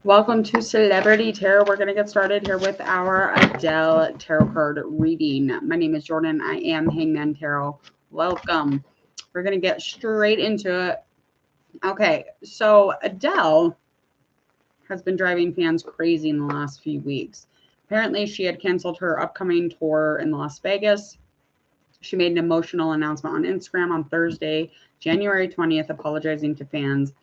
Welcome to Celebrity Tarot. We're going to get started here with our Adele Tarot card reading. My name is Jordan. I am Hangman Tarot. Welcome. We're going to get straight into it. Okay, so Adele has been driving fans crazy in the last few weeks. Apparently, she had canceled her upcoming tour in Las Vegas. She made an emotional announcement on Instagram on Thursday, January 20th, apologizing to fans.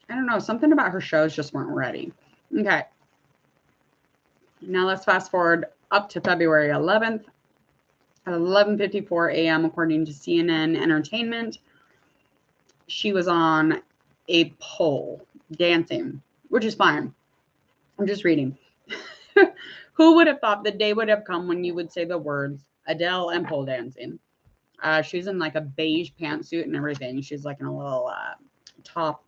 I don't know. Something about her shows just weren't ready. Okay. Now let's fast forward up to February 11th at 11:54 a.m. according to CNN Entertainment. She was on a pole dancing, which is fine. I'm just reading. Who would have thought the day would have come when you would say the words Adele and pole dancing? She's in like a beige pantsuit and everything. She's like in a little top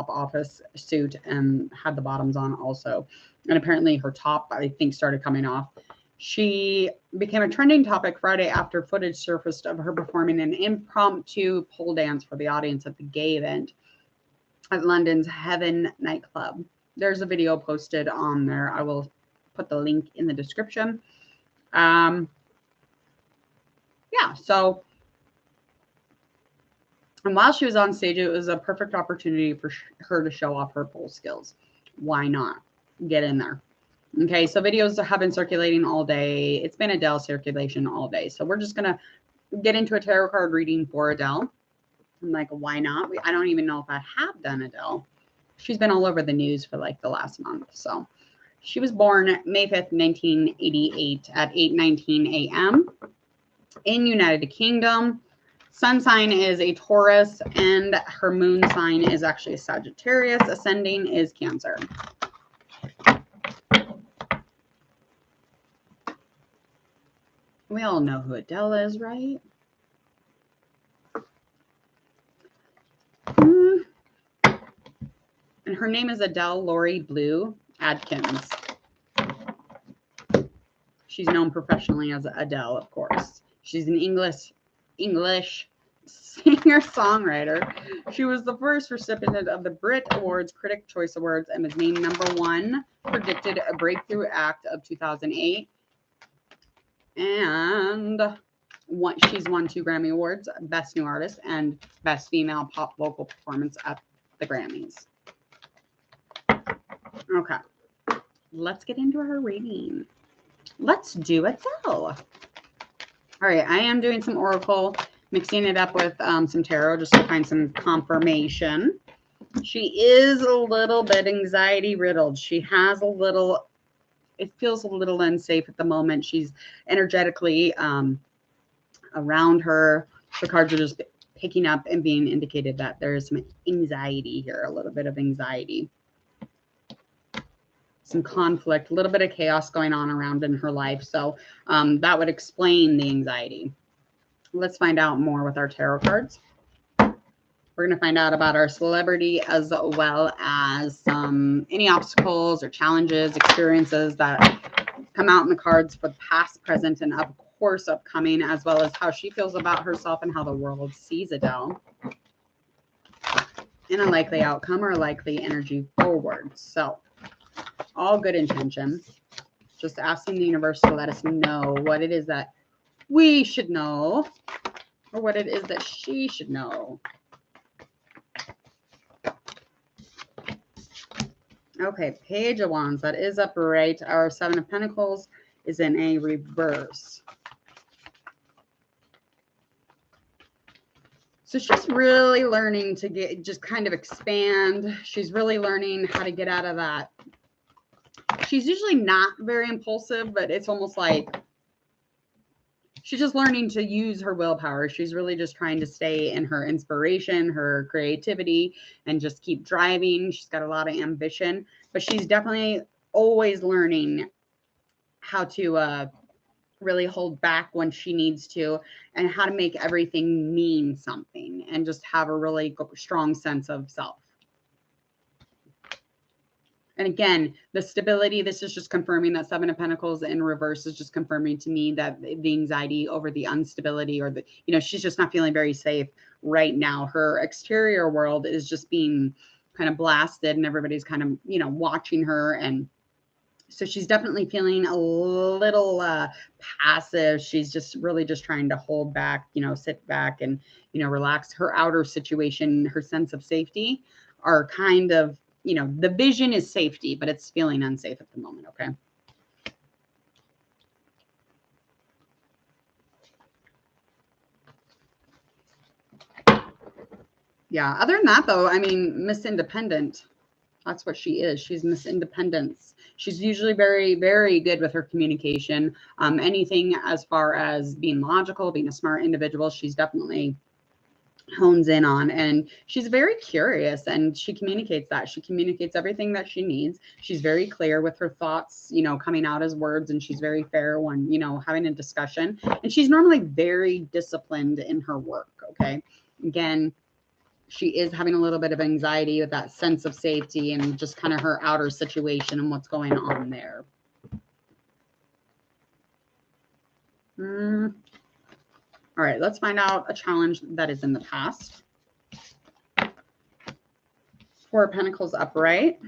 office suit and had the bottoms on also. And apparently her top, I think, started coming off. She became a trending topic Friday after footage surfaced of her performing an impromptu pole dance for the audience at the gay event at London's Heaven nightclub. There's a video posted on there. I will put the link in the description. Yeah, so, and while she was on stage, it was a perfect opportunity for her to show off her pole skills. Why not? Get in there. Okay, so videos have been circulating all day. It's been Adele circulation all day. So we're just going to get into a tarot card reading for Adele. I'm like, why not? I don't even know if I have done Adele. She's been all over the news for like the last month. So she was born May 5th, 1988 at 8:19 a.m. in United Kingdom. Sun sign is a Taurus, and her moon sign is actually a Sagittarius. Ascending is Cancer. We all know who Adele is, right? And her name is Adele Laurie Blue Adkins. She's known professionally as Adele, of course. She's an English singer-songwriter. She was the first recipient of the Brit Awards Critic Choice Awards and was named #1 predicted a breakthrough act of 2008. And she's won 2 Grammy Awards, Best New Artist and Best Female Pop Vocal Performance at the Grammys. Okay, let's get into her reading. Let's do Adele. All right, I am doing some Oracle, mixing it up with some Tarot just to find some confirmation. She is a little bit anxiety riddled. She has a little, it feels a little unsafe at the moment. She's energetically around her. The cards are just picking up and being indicated that there is some anxiety here, a little bit of anxiety. Some conflict, a little bit of chaos going on around in her life. So that would explain the anxiety. Let's find out more with our tarot cards. We're going to find out about our celebrity as well as any obstacles or challenges, experiences that come out in the cards for the past, present, and of course upcoming, as well as how she feels about herself and how the world sees Adele in a likely outcome or likely energy forward. So all good intentions. Just asking the universe to let us know what it is that we should know or what it is that she should know. Okay, Page of Wands, that is upright. Our 7 of Pentacles is in a reverse. So she's really learning to just kind of expand. She's really learning how to get out of that. She's usually not very impulsive, but it's almost like she's just learning to use her willpower. She's really just trying to stay in her inspiration, her creativity, and just keep driving. She's got a lot of ambition, but she's definitely always learning how to really hold back when she needs to and how to make everything mean something and just have a really strong sense of self. And again, the stability, this is just confirming that Seven of Pentacles in reverse is just confirming to me that the anxiety over the instability, or the, you know, she's just not feeling very safe right now. Her exterior world is just being kind of blasted and everybody's kind of, you know, watching her. And so she's definitely feeling a little passive. She's just really just trying to hold back, you know, sit back and, you know, relax. Her outer situation, her sense of safety are kind of, you know, the vision is safety, but it's feeling unsafe at the moment. Okay. Yeah. Other than that, though, I mean, Miss Independent, that's what she is. She's Miss Independence. She's usually very, very good with her communication. Anything as far as being logical, being a smart individual, she's definitely hones in on. And she's very curious, and she communicates that. She communicates everything that she needs. She's very clear with her thoughts, you know, coming out as words, and she's very fair when, you know, having a discussion. And she's normally very disciplined in her work. Okay. Again, she is having a little bit of anxiety with that sense of safety and just kind of her outer situation and what's going on there. All right, let's find out a challenge that is in the past. Four of Pentacles upright.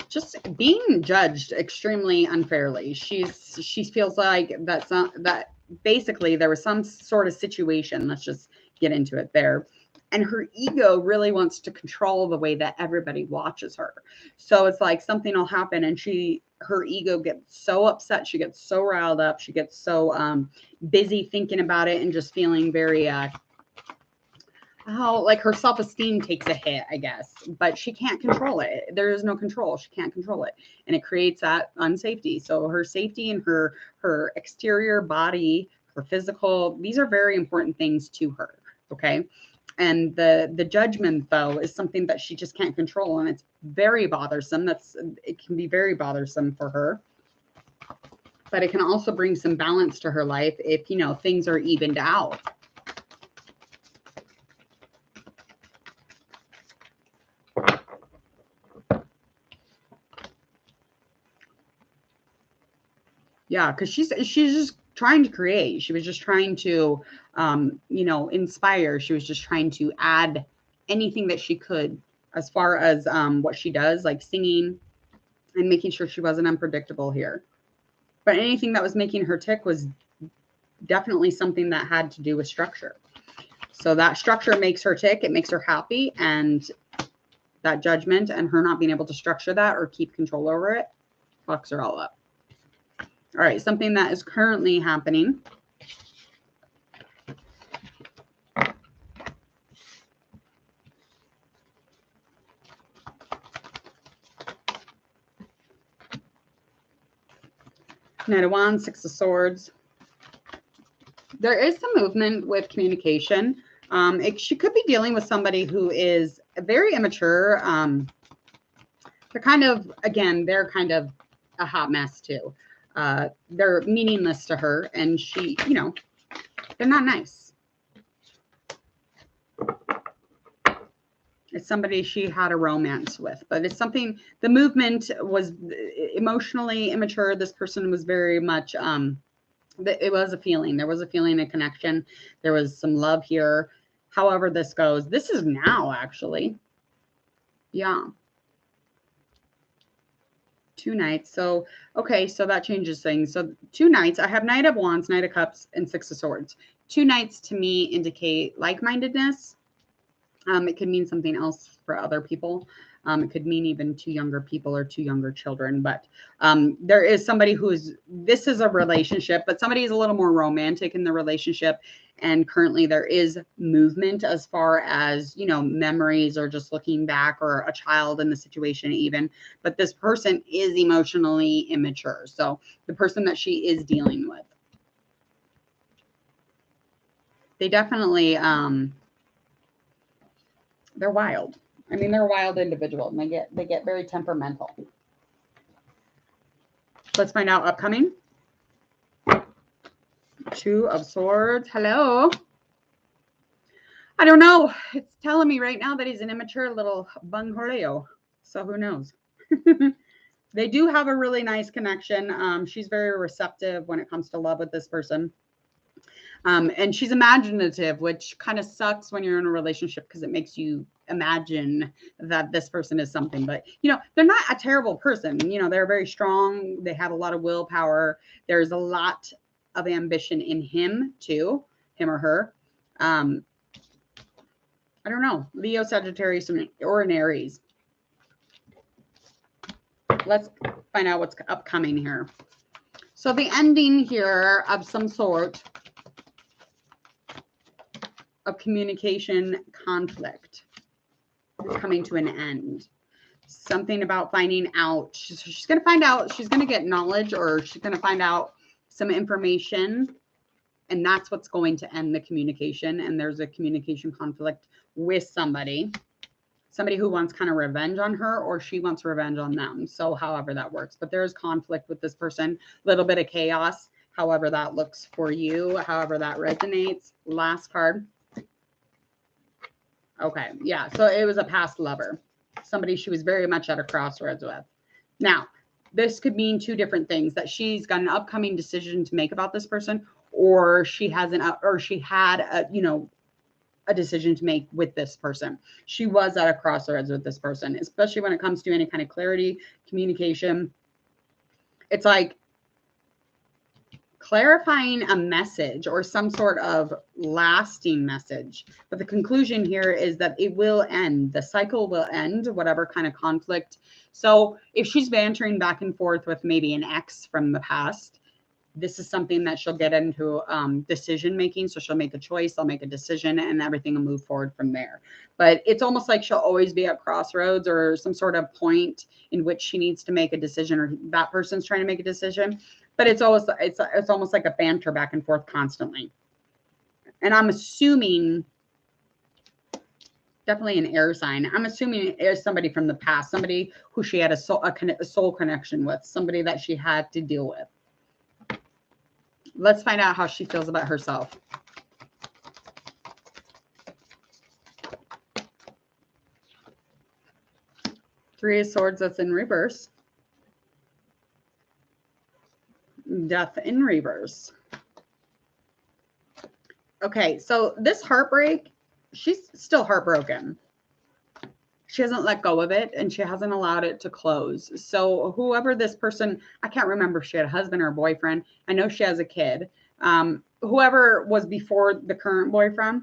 Just being judged extremely unfairly. She feels like that basically there was some sort of situation. Let's just get into it there. And her ego really wants to control the way that everybody watches her. So it's like something will happen and her ego gets so upset. She gets so riled up. She gets so busy thinking about it and just feeling very like her self-esteem takes a hit, I guess, but she can't control it. There is no control. She can't control it. And it creates that unsafety. So her safety and her exterior body, her physical, these are very important things to her. Okay. And the judgment, though, is something that she just can't control. And it's very bothersome. It can be very bothersome for her. But it can also bring some balance to her life if, you know, things are evened out. Yeah, because she's just trying to create. She was just trying to, you know, inspire. She was just trying to add anything that she could as far as what she does, like singing and making sure she wasn't unpredictable here. But anything that was making her tick was definitely something that had to do with structure. So that structure makes her tick. It makes her happy. And that judgment and her not being able to structure that or keep control over it fucks her all up. All right, something that is currently happening. Knight of Wands, Six of Swords. There is some movement with communication. She could be dealing with somebody who is very immature. They're kind of a hot mess too. They're meaningless to her, and she, you know, they're not nice. It's somebody she had a romance with, but it's something, the movement was emotionally immature. This person was very much, it was a feeling. There was a feeling, a connection. There was some love here. However this goes, this is now actually. Yeah. Two Knights. So, okay, so that changes things. So two Knights, I have Knight of Wands, Knight of Cups, and Six of Swords. Two Knights to me indicate like-mindedness. It could mean something else for other people. It could mean even two younger people or two younger children. But there is somebody this is a relationship, but somebody is a little more romantic in the relationship. And currently there is movement as far as, you know, memories or just looking back, or a child in the situation even. But this person is emotionally immature. So the person that she is dealing with, they definitely, they're wild. I mean, they're a wild individual, and they get very temperamental. Let's find out upcoming. Two of Swords. Hello. I don't know. It's telling me right now that he's an immature little bunghoreo. So who knows? They do have a really nice connection. She's very receptive when it comes to love with this person. And she's imaginative, which kind of sucks when you're in a relationship because it makes you imagine that this person is something. But, you know, they're not a terrible person. You know, they're very strong. They have a lot of willpower. There's a lot of ambition in him, too, him or her. I don't know. Leo, Sagittarius, or an Aries. Let's find out what's upcoming here. So the ending here of some sort of communication conflict is coming to an end. Something about finding out. She's going to find out. She's going to get knowledge, or she's going to find out some information. And that's what's going to end the communication. And there's a communication conflict with somebody. Somebody who wants kind of revenge on her, or she wants revenge on them. So however that works. But there's conflict with this person. A little bit of chaos. However that looks for you. However that resonates. Last card. Okay. Yeah. So it was a past lover. Somebody she was very much at a crossroads with. Now, this could mean two different things. That she's got an upcoming decision to make about this person. Or she had a, you know, a decision to make with this person. She was at a crossroads with this person, especially when it comes to any kind of clarity, communication. It's like clarifying a message or some sort of lasting message. But the conclusion here is that it will end. The cycle will end, whatever kind of conflict. So if she's bantering back and forth with maybe an ex from the past, this is something that she'll get into decision making. So she'll make a choice, I'll make a decision, and everything will move forward from there. But it's almost like she'll always be at crossroads or some sort of point in which she needs to make a decision, or that person's trying to make a decision. But it's almost like a banter back and forth constantly. And I'm assuming, definitely an air sign. I'm assuming it is somebody from the past, somebody who she had a soul connection with, somebody that she had to deal with. Let's find out how she feels about herself. Three of Swords, that's in reverse. Death in reverse. Okay, so this heartbreak, she's still heartbroken. She hasn't let go of it, and she hasn't allowed it to close. So whoever this person, I can't remember if she had a husband or a boyfriend. I know she has a kid. Whoever was before the current boyfriend,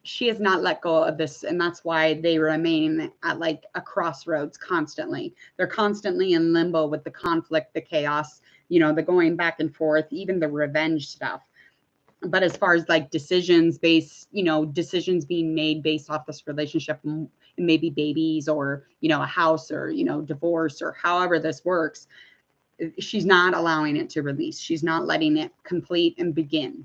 she has not let go of this. And that's why they remain at like a crossroads constantly. They're constantly in limbo with the conflict, the chaos, you know, the going back and forth, even the revenge stuff. But as far as like decisions being made based off this relationship, and maybe babies, or, you know, a house, or, you know, divorce, or however this works, she's not allowing it to release. She's not letting it complete and begin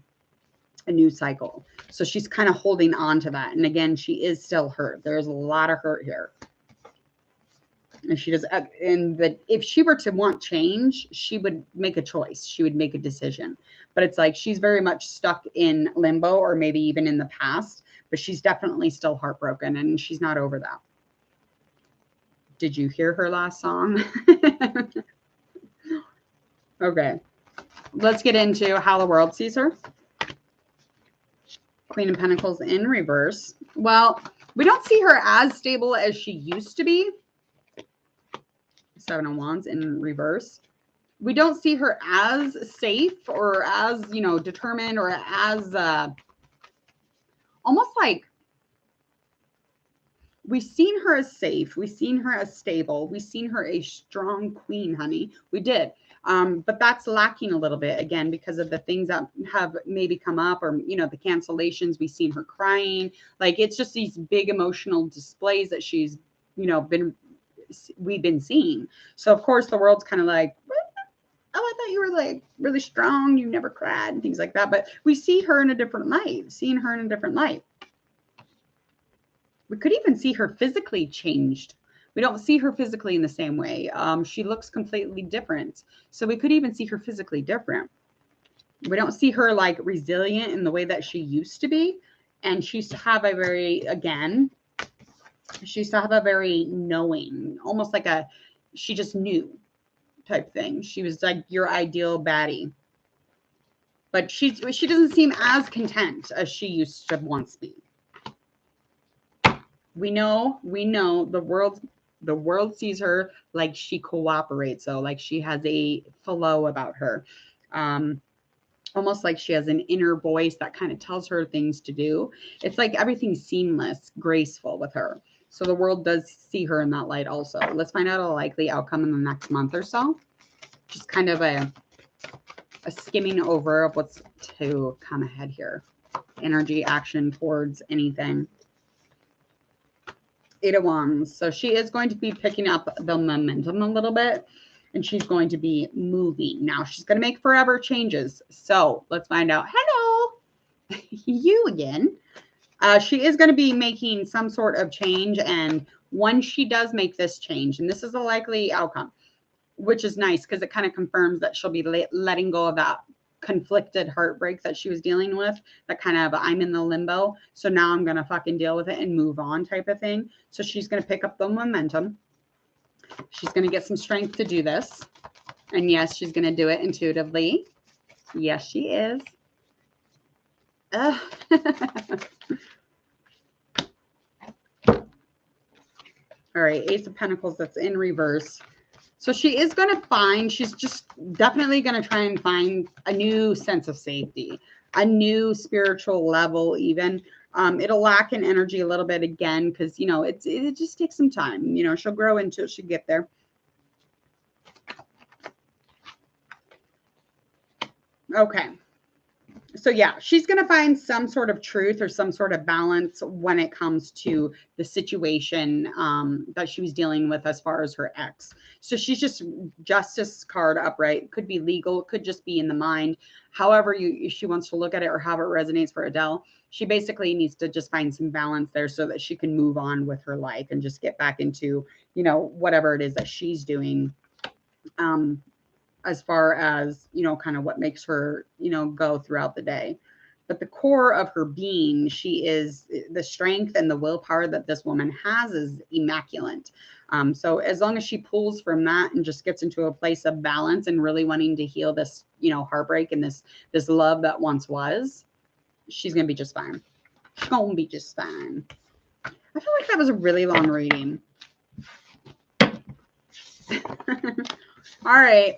a new cycle. So she's kind of holding on to that. And again, she is still hurt. There's a lot of hurt here. And she does, and that if she were to want change, she would make a choice. She would make a decision. But it's like she's very much stuck in limbo, or maybe even in the past. But she's definitely still heartbroken, and she's not over that. Did you hear her last song? Okay, let's get into how the world sees her. Queen of Pentacles in reverse. Well, we don't see her as stable as she used to be. Seven of Wands in reverse. We don't see her as safe, or as, you know, determined, or as almost like, we've seen her as safe. We've seen her as stable. We've seen her a strong queen, honey. We did. But that's lacking a little bit, again, because of the things that have maybe come up, or, you know, the cancellations. We've seen her crying. Like, it's just these big emotional displays that she's, you know, we've been seeing. So of course the world's kind of like, oh, I thought you were like really strong, you never cried, and things like that. But we see her in a different light, We could even see her physically changed. We don't see her physically in the same way. She looks completely different. So we could even see her physically different. We don't see her like resilient in the way that she used to be. And she used to have a very, again, she used to have a very knowing, almost like a, she just knew type thing. She was like your ideal baddie. But she doesn't seem as content as she used to once be. We know the world sees her like she cooperates, so like she has a flow about her. Almost like she has an inner voice that kind of tells her things to do. It's like everything's seamless, graceful with her. So the world does see her in that light also. Let's find out a likely outcome in the next month or so. Just kind of a skimming over of what's to come ahead here. Energy, action towards anything. 8 of Wands. So she is going to be picking up the momentum a little bit. And she's going to be moving. Now, she's going to make forever changes. So, let's find out. Hello. You again. She is going to be making some sort of change. And once she does make this change, and this is a likely outcome, which is nice because it kind of confirms that she'll be letting go of that conflicted heartbreak that she was dealing with, that kind of I'm in the limbo. So now I'm going to fucking deal with it and move on type of thing. So she's going to pick up the momentum. She's going to get some strength to do this. And yes, she's going to do it intuitively. Yes, she is. All right, Ace of Pentacles, that's in reverse. So she is going to find, she's just definitely going to try and find a new sense of safety, a new spiritual level even. It'll lack in energy a little bit again because, you know, it just takes some time. You know, she'll grow into it. She'll get there. Okay. So, yeah, she's going to find some sort of truth or some sort of balance when it comes to the situation that she was dealing with as far as her ex. So she's just justice card upright. Could be legal. Could just be in the mind. However she wants to look at it or however it resonates for Adele. She basically needs to just find some balance there so that she can move on with her life and just get back into, you know, whatever it is that she's doing. As far as, you know, kind of what makes her, you know, go throughout the day. But the core of her being, she is the strength and the willpower that this woman has is immaculate. So as long as she pulls from that and just gets into a place of balance and really wanting to heal this, you know, heartbreak and this love that once was, she's going to be just fine. She's going to be just fine. I feel like that was a really long reading. All right.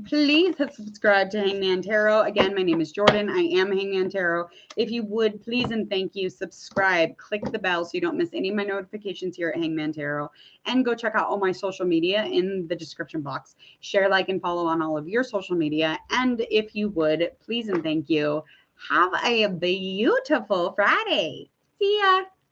Please hit subscribe to Hangman Tarot. Again, my name is Jordan. I am Hangman Tarot. If you would, please and thank you, subscribe, click the bell so you don't miss any of my notifications here at Hangman Tarot. And go check out all my social media in the description box. Share, like, and follow on all of your social media. And if you would, please and thank you, have a beautiful Friday. See ya.